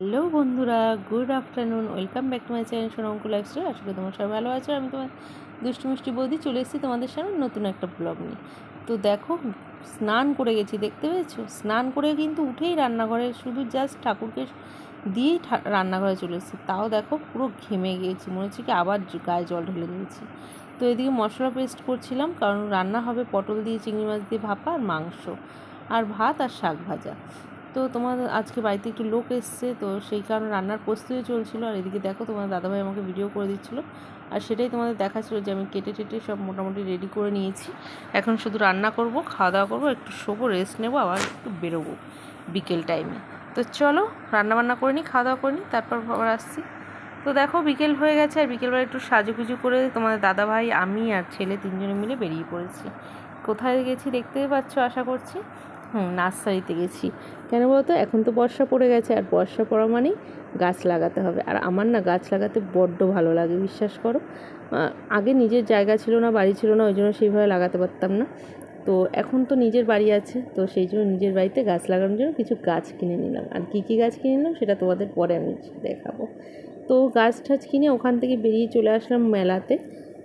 Hello বন্ধুরা, good afternoon. Welcome back to my channel Sonamkul lifestyle. আশা করি তোমরা সবাই ভালো আছো। আমি তোমার দুষ্টু মিষ্টি বৌদি চলে এসেছি তোমাদের সামনে নতুন একটা ব্লগ নিয়ে। তো দেখো, স্নান করে গেছি, দেখতে পেয়েছো? স্নান করে কিন্তু উঠেই রান্নাঘরে শুধু জাস্ট ঠাকুরকে দিয়েই রান্নাঘরে চলে এসেছি। তাও দেখো পুরো ঘেমে গিয়েছি, মনে হচ্ছে কি আবার গায়ে জল ঢেলে দিয়েছি। তো এদিকে মশলা পেস্ট করছিলাম, কারণ রান্না হবে পটল দিয়ে, চিংড়ি মাছ দিয়ে ভাপা, আর মাংস, আর ভাত, আর শাক ভাজা। তো তোমার আজকে বাড়িতে একটু লোক এসছে, তো সেই কারণে রান্নার প্রস্তুতি চলছিলো। আর এদিকে দেখো তোমার দাদাভাই আমাকে ভিডিও করে দিচ্ছিলো, আর সেটাই তোমাদের দেখাচ্ছিলো যে আমি কেটে টেটে সব মোটামুটি রেডি করে নিয়েছি। এখন শুধু রান্না করব, খাওয়া দাওয়া করবো, একটু শোবো, রেস্ট নেবো, আবার একটু বেরোবো বিকেল টাইমে। তো চলো রান্নাবান্না করে নিই, খাওয়া দাওয়া করে নিই, তারপর আবার আসছি। তো দেখো বিকেল হয়ে গেছে, আর বিকেলবেলা একটু সাজুগুজু করে তোমাদের দাদাভাই, আমি আর ছেলে তিনজনে মিলে বেরিয়ে পড়েছি। কোথায় গেছি দেখতেই পাচ্ছ আশা করছি। নার্সারিতে গেছি। কেন বলতো, এখন তো বর্ষা পড়ে গেছে, আর বর্ষা পড়া মানেই গাছ লাগাতে হবে। আর আমার না গাছ লাগাতে বড্ড ভালো লাগে, বিশ্বাস করো। আগে নিজের জায়গা ছিল না, বাড়ি ছিল না, ওই জন্য সেইভাবে লাগাতে পারতাম না। তো এখন তো নিজের বাড়ি আছে, তো সেই জন্য নিজের বাড়িতে গাছ লাগানোর জন্য কিছু গাছ কিনে নিলাম। আর কী কী গাছ কিনে নিলাম সেটা তোমাদের পরে আমি দেখাবো। তো গাছ টাছ কিনে ওখান থেকে বেরিয়ে চলে আসলাম মেলাতে।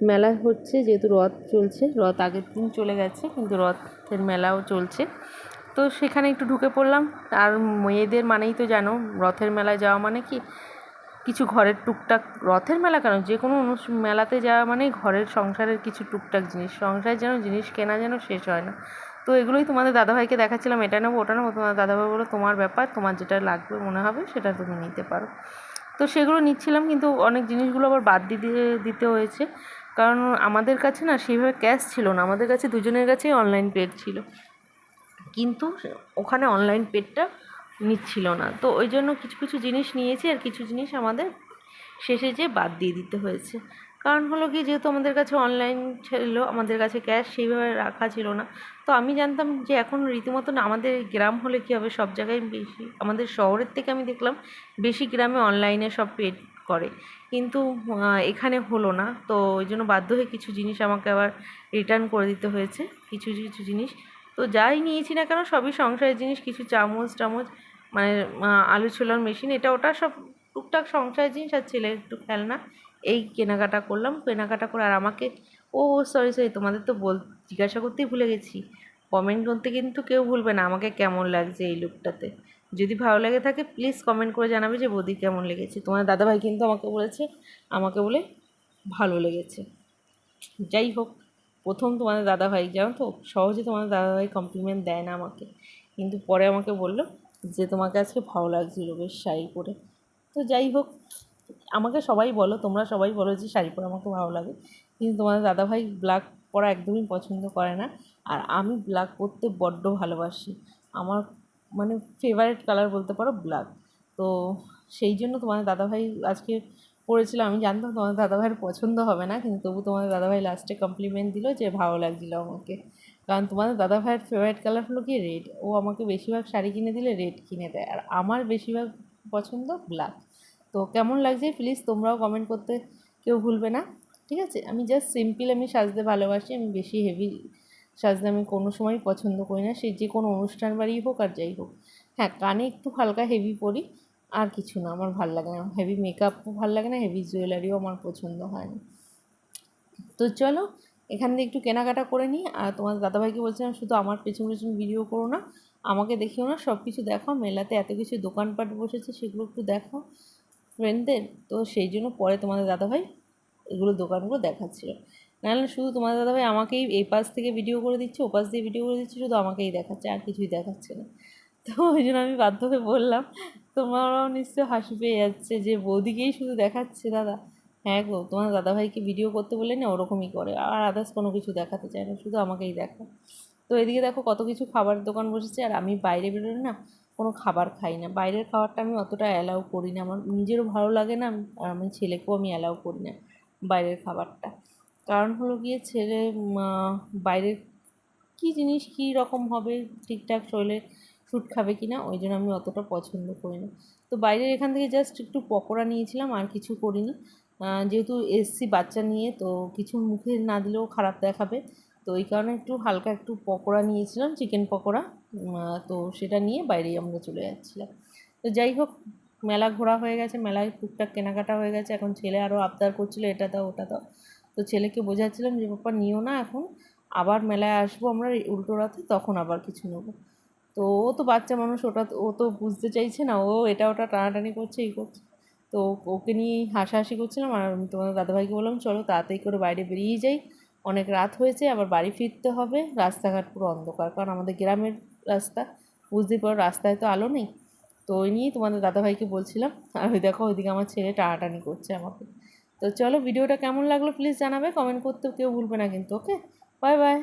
মেলা হচ্ছে, যেহেতু রথ চলছে, রথ আগের দিন চলে গেছে, কিন্তু রথের মেলাও চলছে। তো সেখানে একটু ঢুকে পড়লাম। আর মেয়েদের মানেই তো জানো, রথের মেলায় যাওয়া মানে কি কিছু ঘরের টুকটাক, রথের মেলা কেন, যে কোনো মেলাতে যাওয়া মানেই ঘরের সংসারের কিছু টুকটাক জিনিস, সংসারের যেন জিনিস কেনা যেন শেষ হয় না। তো এগুলোই তোমাদের দাদাভাইকে দেখাচ্ছিলাম, এটা নেবো ওটা নেবো। তোমার দাদাভাই বলো তোমার ব্যাপার, তোমার যেটা লাগবে মনে হবে সেটা তুমি নিতে পারো। তো সেগুলো নিচ্ছিলাম, কিন্তু অনেক জিনিসগুলো আবার বাদ দিতে হয়েছে, কারণ আমাদের কাছে না সেইভাবে ক্যাশ ছিল না, আমাদের কাছে দুজনের কাছেই অনলাইন পেড ছিল, কিন্তু ওখানে অনলাইন পেডটা নিচ্ছিল না। তো ওই জন্য কিছু কিছু জিনিস নিয়েছি, আর কিছু জিনিস আমাদের শেষে যেয়ে বাদ দিয়ে দিতে হয়েছে। কারণ হলো কি, যেহেতু আমাদের কাছে অনলাইন ছিল, আমাদের কাছে ক্যাশ সেইভাবে রাখা ছিল না। তো আমি জানতাম যে এখন রীতিমতন আমাদের গ্রাম হলে কী হবে, সব জায়গায় বেশি, আমাদের শহরের থেকে আমি দেখলাম বেশি গ্রামে অনলাইনে সব পেড করে, কিন্তু এখানে হলো না। তো ওই জন্য বাধ্য হয়ে কিছু জিনিস আমাকে আবার রিটার্ন করে দিতে হয়েছে, কিছু কিছু জিনিস। তো যাই নিয়েছি না কেন সবই সংসারের জিনিস, কিছু চামচ টামচ, মানে আলু ছোলার মেশিন, এটা ওটা সব টুকটাক সংসারের জিনিস, আর ছেলের একটু খেলনা, এই কেনাকাটা করলাম। কেনাকাটা করে আর আমাকে, ও সরি সরি, তোমাদের তো জিজ্ঞাসা করতেই ভুলে গেছি, কমেন্ট করতে কিন্তু কেউ ভুলবে না আমাকে কেমন লাগছে এই লুকটাতে। যদি ভালো লেগে থাকে প্লিজ কমেন্ট করে জানাবে যে বৌদি কেমন লেগেছে। তোমার দাদাভাই কিন্তু আমাকে বলেছে, আমাকে বলে ভালো লেগেছে। যাই হোক, প্রথম তোমাদের দাদাভাই, জানো তো সহজে তোমাদের দাদাভাই কমপ্লিমেন্ট দেয় না আমাকে, কিন্তু পরে আমাকে বললো যে তোমাকে আজকে ভালো লাগছিলো বেশ শাড়ি পরে। তো যাই হোক, আমাকে সবাই বলো, তোমরা সবাই বলো যে শাড়ি পরে আমাকে ভালো লাগে, কিন্তু তোমাদের দাদাভাই ব্ল্যাক পরা একদমই পছন্দ করে না, আর আমি ব্ল্যাক পরতে বড্ড ভালোবাসি। আমার মানে ফেভারিট কালার বলতে পারো ব্ল্যাক। তো সেই জন্য তোমাদের দাদাভাই আজকে পরেছিলাম। আমি জানতাম তোমাদের দাদাভাইয়ের পছন্দ হবে না, কিন্তু তবু তোমাদের দাদাভাই লাস্টে কমপ্লিমেন্ট দিল যে ভালো লাগছিলো আমাকে। কারণ তোমাদের দাদাভাইয়ের ফেভারিট কালার হলো কি রেড, ও আমাকে বেশিরভাগ শাড়ি কিনে দিলে রেড কিনে দেয়, আর আমার বেশিরভাগ পছন্দ ব্ল্যাক। তো কেমন লাগছে প্লিজ তোমরাও কমেন্ট করতে কেউ ভুলবে না, ঠিক আছে? আমি জাস্ট সিম্পল, আমি সাজতে ভালোবাসি, আমি বেশি হেভি সাজতে আমি কোনো সময়ই পছন্দ করি না, সে যে কোনো অনুষ্ঠান বাড়ি হোক আর যাই হোক। হ্যাঁ, কানে একটু হালকা হেভি পরি, আর কিছু না, আমার ভাল লাগে না হেভি মেকআপও, ভাল লাগে না হেভি জুয়েলারিও, আমার পছন্দ হয় না। তো চলো এখান থেকে একটু কেনাকাটা করে নিই। আর তোমার দাদাভাইকে বলছিলাম শুধু আমার পেছন পেছন ভিডিও করো না, আমাকে দেখিও না, সব কিছু দেখাও, মেলাতে এত কিছু দোকানপাট বসেছে সেগুলো একটু দেখাও ফ্রেন্ডদের। তো সেই জন্য পরে তোমাদের দাদাভাই এগুলো দোকানগুলো দেখাচ্ছিল, নাহলে শুধু তোমাদের দাদাভাই আমাকেই এই পাশ থেকে ভিডিও করে দিচ্ছে, ও পাশ দিয়ে ভিডিও করে দিচ্ছে, শুধু আমাকেই দেখাচ্ছে, আর কিছুই দেখাচ্ছে না। তো ওই জন্য আমি বাধ্য হয়ে বললাম, তোমারও নিশ্চয় হাসি পেয়ে যাচ্ছে যে বৌদিকেই শুধু দেখাচ্ছে দাদা। হ্যাঁ গো, তোমার দাদাভাইকে ভিডিও করতে বললে না ওরকমই করে, আর আদার্স কোনো কিছু দেখাতে চায় না, শুধু আমাকেই দেখা। তো এদিকে দেখো কত কিছু খাবার দোকান বসেছে, আর আমি বাইরে বেরোলে না কোনো খাবার খাই না, বাইরের খাবারটা আমি অতটা অ্যালাউ করি না, আমার নিজেরও ভালো লাগে না, আর আমি ছেলেকেও আমি অ্যালাউ করি না বাইরের খাবারটা। কারণ হলো গিয়ে ছেলে বাইরের কী জিনিস কী রকম হবে, ঠিকঠাক শরীরে স্যুট খাবে কি না, ওই জন্য আমি অতটা পছন্দ করি না। তো বাইরের এখান থেকে জাস্ট একটু পকোড়া নিয়েছিলাম, আর কিছু করিনি। যেহেতু এসছি বাচ্চা নিয়ে, তো কিছু মুখে না দিলেও খারাপ দেখাবে, তো ওই কারণে একটু হালকা একটু পকোড়া নিয়েছিলাম, চিকেন পকোড়া। তো সেটা নিয়ে বাইরেই আমরা চলে যাচ্ছিলাম। তো যাই হোক, মেলা ঘোরা হয়ে গেছে, মেলায় টুকটাক কেনাকাটা হয়ে গেছে। এখন ছেলে আরও আবদার করছিলো এটা দাও ওটা দাও, তো ছেলেকে বোঝাচ্ছিলাম যে বাবা নিও না এখন, আবার মেলায় আসবো আমরা উল্টো রথে, তখন আবার কিছু নেবো। তো ও তো বাচ্চা মানুষ, ও তো বুঝতে চাইছে না, ও এটা ওটা টানাটানি করছে এই করছে। তো ওকে নিয়েই হাসাহাসি করছিলাম, আর আমি তোমাদের দাদাভাইকে বললাম চলো তাড়াতাড়ি করে বাইরে বেরিয়ে যাই, অনেক রাত হয়েছে, আবার বাড়ি ফিরতে হবে, রাস্তাঘাট পুরো অন্ধকার, কারণ আমাদের গ্রামের রাস্তা, বুঝতেই পারো রাস্তায় তো আলো নেই। তো ওই নিয়েই তোমাদের দাদাভাইকে বলছিলাম, আর ওই দেখো ওইদিকে আমার ছেলে টানাটানি করছে আমাকে। তো চলো, ভিডিওটা কেমন লাগলো প্লিজ জানাবে, কমেন্ট করতেও কেউ ভুলবে না কিন্তু। ওকে, বাই বাই।